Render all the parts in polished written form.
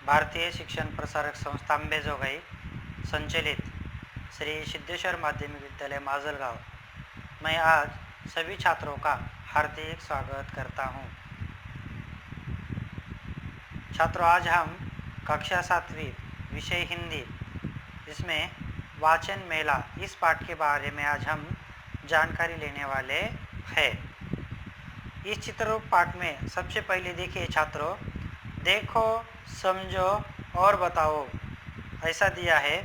भारतीय शिक्षण प्रसारक संस्था अंबेजोगाई संचालित श्री सिद्धेश्वर माध्यमिक विद्यालय माजलगांव। मैं आज सभी छात्रों का हार्दिक स्वागत करता हूं। छात्रों, आज हम कक्षा 7वीं विषय हिंदी इसमें वाचन मेला इस पाठ के बारे में आज हम जानकारी लेने वाले हैं। इस चित्र पाठ में सबसे पहले देखिए छात्रों, देखो, समझो और बताओ ऐसा दिया है।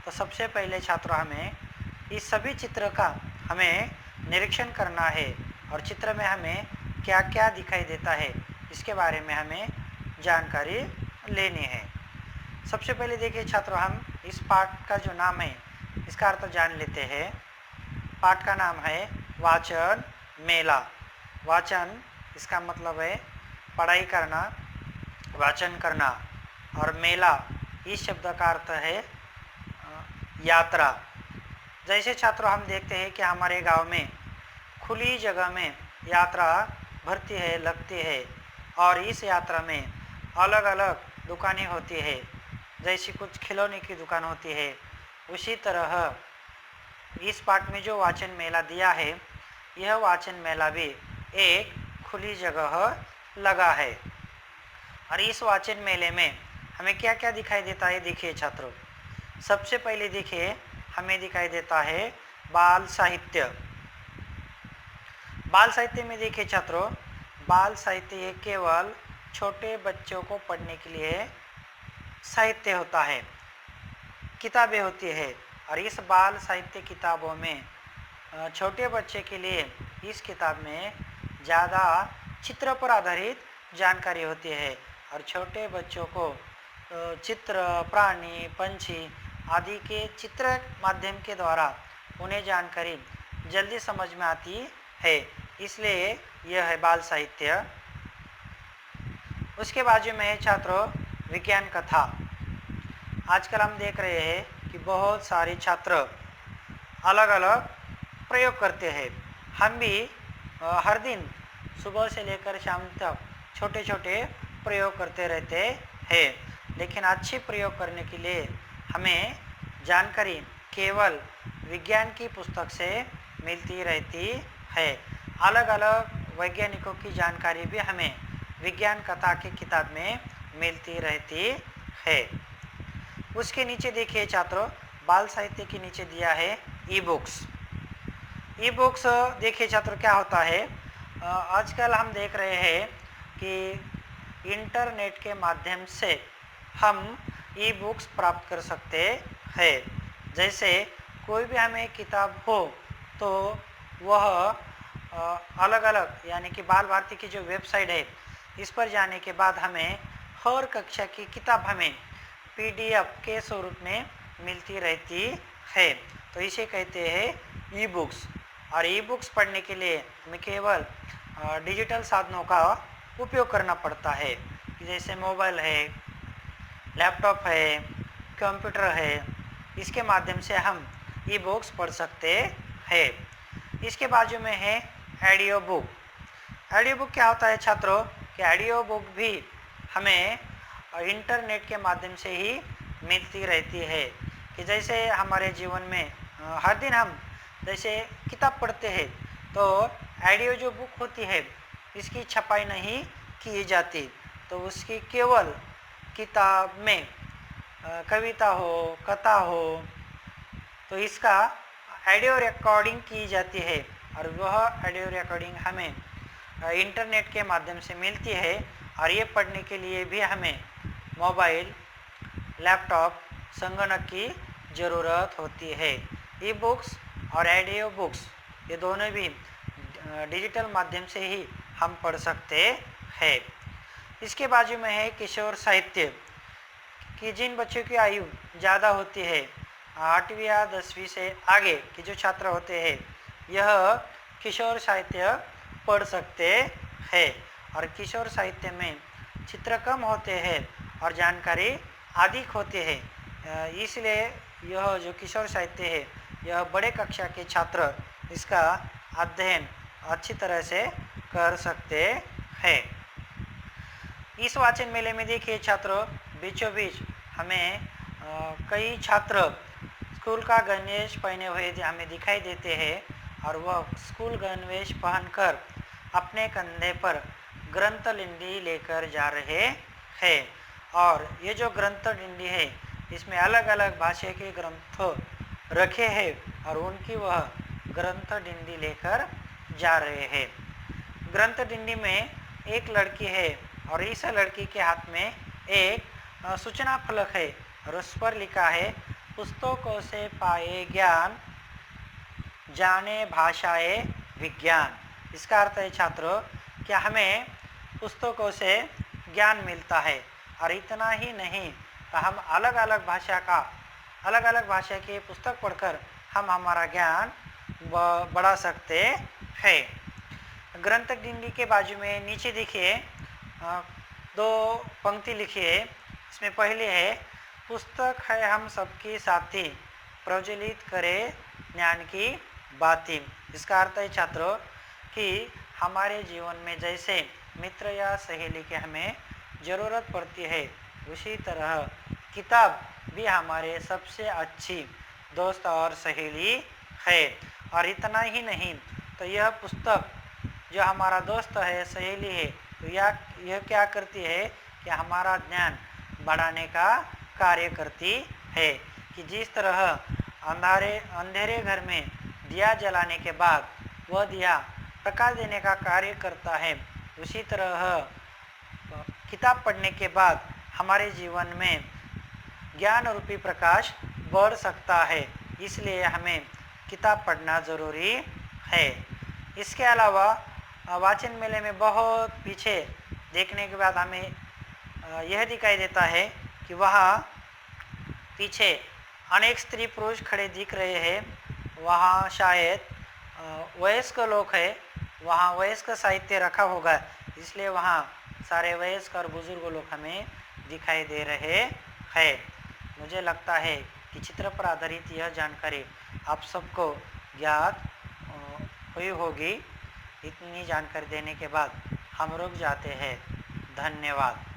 तो सबसे पहले छात्रों हमें इस सभी चित्र का हमें निरीक्षण करना है और चित्र में हमें क्या क्या दिखाई देता है इसके बारे में हमें जानकारी लेनी है। सबसे पहले देखिए छात्रों, हम इस पाठ का जो नाम है इसका अर्थ जान लेते हैं। पाठ का नाम है वाचन मेला। वाचन इसका मतलब है पढ़ाई करना, वाचन करना, और मेला इस शब्द का अर्थ है यात्रा। जैसे छात्रों हम देखते हैं कि हमारे गांव में खुली जगह में यात्रा भरती है, लगती है, और इस यात्रा में अलग अलग दुकानें होती है। जैसे कुछ खिलौने की दुकान होती है, उसी तरह इस पाठ में जो वाचन मेला दिया है, यह वाचन मेला भी एक खुली जगह लगा है। और इस वाचन मेले में हमें क्या क्या दिखाई देता है, देखिए छात्रों। सबसे पहले देखिए हमें दिखाई देता है बाल साहित्य। बाल साहित्य में देखिए छात्रों, बाल साहित्य केवल छोटे बच्चों को पढ़ने के लिए साहित्य होता है, किताबें होती है। और इस बाल साहित्य किताबों में छोटे बच्चे के लिए इस किताब में ज़्यादा चित्र पर आधारित जानकारी होती है, और छोटे बच्चों को चित्र, प्राणी, पंछी आदि के चित्र माध्यम के द्वारा उन्हें जानकारी जल्दी समझ में आती है, इसलिए यह है बाल साहित्य। उसके बाजू में है छात्रों विज्ञान कथा। आजकल हम देख रहे हैं कि बहुत सारे छात्र अलग अलग प्रयोग करते हैं। हम भी हर दिन सुबह से लेकर शाम तक छोटे छोटे प्रयोग करते रहते हैं, लेकिन अच्छी प्रयोग करने के लिए हमें जानकारी केवल विज्ञान की पुस्तक से मिलती रहती है। अलग अलग वैज्ञानिकों की जानकारी भी हमें विज्ञान कथा की किताब में मिलती रहती है। उसके नीचे देखिए छात्रों, बाल साहित्य के नीचे दिया है ई बुक्स। ई बुक्स देखिए छात्रों क्या होता है। आजकल हम देख रहे हैं कि इंटरनेट के माध्यम से हम ई बुक्स प्राप्त कर सकते हैं। जैसे कोई भी हमें किताब हो तो वह अलग अलग, यानी कि बाल भारती की जो वेबसाइट है इस पर जाने के बाद हमें हर कक्षा की किताब हमें PDF के स्वरूप में मिलती रहती है। तो इसे कहते हैं ई बुक्स। और ई बुक्स पढ़ने के लिए हमें केवल डिजिटल साधनों का उपयोग करना पड़ता है, जैसे मोबाइल है, लैपटॉप है, कंप्यूटर है। इसके माध्यम से हम ई बुक्स पढ़ सकते हैं। इसके बाजू में है ऑडियो बुक। ऑडियो बुक क्या होता है छात्रों कि ऑडियो बुक भी हमें इंटरनेट के माध्यम से ही मिलती रहती है। कि जैसे हमारे जीवन में हर दिन हम जैसे किताब पढ़ते हैं, तो ऑडियो जो बुक होती है इसकी छपाई नहीं की जाती, तो उसकी केवल किताब में कविता हो, कथा हो, तो इसका ऑडियो रिकॉर्डिंग की जाती है, और वह ऑडियो रिकॉर्डिंग हमें इंटरनेट के माध्यम से मिलती है। और ये पढ़ने के लिए भी हमें मोबाइल, लैपटॉप, संगणक की ज़रूरत होती है। ई बुक्स और ऑडियो बुक्स ये दोनों भी डिजिटल माध्यम से ही हम पढ़ सकते हैं। इसके बाजू में है किशोर साहित्य। कि जिन बच्चों की आयु ज़्यादा होती है, 8वीं या 10वीं से आगे के जो छात्र होते हैं, यह किशोर साहित्य पढ़ सकते हैं। और किशोर साहित्य में चित्र कम होते हैं और जानकारी अधिक होती है, इसलिए यह जो किशोर साहित्य है यह बड़े कक्षा के छात्र इसका अध्ययन अच्छी तरह से कर सकते हैं। इस वाचन मेले में देखिए छात्रों बीचों बीच हमें कई छात्र स्कूल का गणवेश पहने हुए हमें दिखाई देते हैं और वह स्कूल गणवेश पहनकर अपने कंधे पर ग्रंथ डिंडी लेकर जा रहे हैं। और ये जो ग्रंथ डिंडी है इसमें अलग अलग भाषा के ग्रंथ रखे हैं और उनकी वह ग्रंथ डिंडी लेकर जा रहे हैं। ग्रंथ डिंडी में एक लड़की है और इस लड़की के हाथ में एक सूचना फलक है और उस पर लिखा है पुस्तकों से पाए ज्ञान, जाने भाषाए विज्ञान। इसका अर्थ है छात्रों कि हमें पुस्तकों से ज्ञान मिलता है और इतना ही नहीं तो हम अलग अलग भाषा की पुस्तक पढ़कर हम हमारा ज्ञान बढ़ा सकते हैं। ग्रंथ डिंडी के बाजू में नीचे देखिए 2 पंक्ति लिखी है। इसमें पहले है पुस्तक है हम सबकी साथी, प्रज्वलित करे ज्ञान की बाती। इसका अर्थ है छात्रों कि हमारे जीवन में जैसे मित्र या सहेली की हमें ज़रूरत पड़ती है उसी तरह किताब भी हमारे सबसे अच्छी दोस्त और सहेली है। और इतना ही नहीं तो यह पुस्तक जो हमारा दोस्त है, सहेली है, तो यह क्या करती है कि हमारा ज्ञान बढ़ाने का कार्य करती है। कि जिस तरह अंधेरे घर में दिया जलाने के बाद वह दिया प्रकाश देने का कार्य करता है, उसी तरह किताब पढ़ने के बाद हमारे जीवन में ज्ञान रूपी प्रकाश बढ़ सकता है। इसलिए हमें किताब पढ़ना ज़रूरी है। इसके अलावा वाचन मेले में बहुत पीछे देखने के बाद हमें यह दिखाई देता है कि वहाँ पीछे अनेक स्त्री पुरुष खड़े दिख रहे हैं। वहाँ शायद वयस्क लोग हैं, वहाँ वयस्क साहित्य रखा होगा, इसलिए वहाँ सारे वयस्क और बुजुर्ग लोग हमें दिखाई दे रहे हैं। मुझे लगता है कि चित्र पर आधारित यह जानकारी आप सबको ज्ञात हुई होगी। इतनी जानकारी देने के बाद हम रुक जाते हैं। धन्यवाद।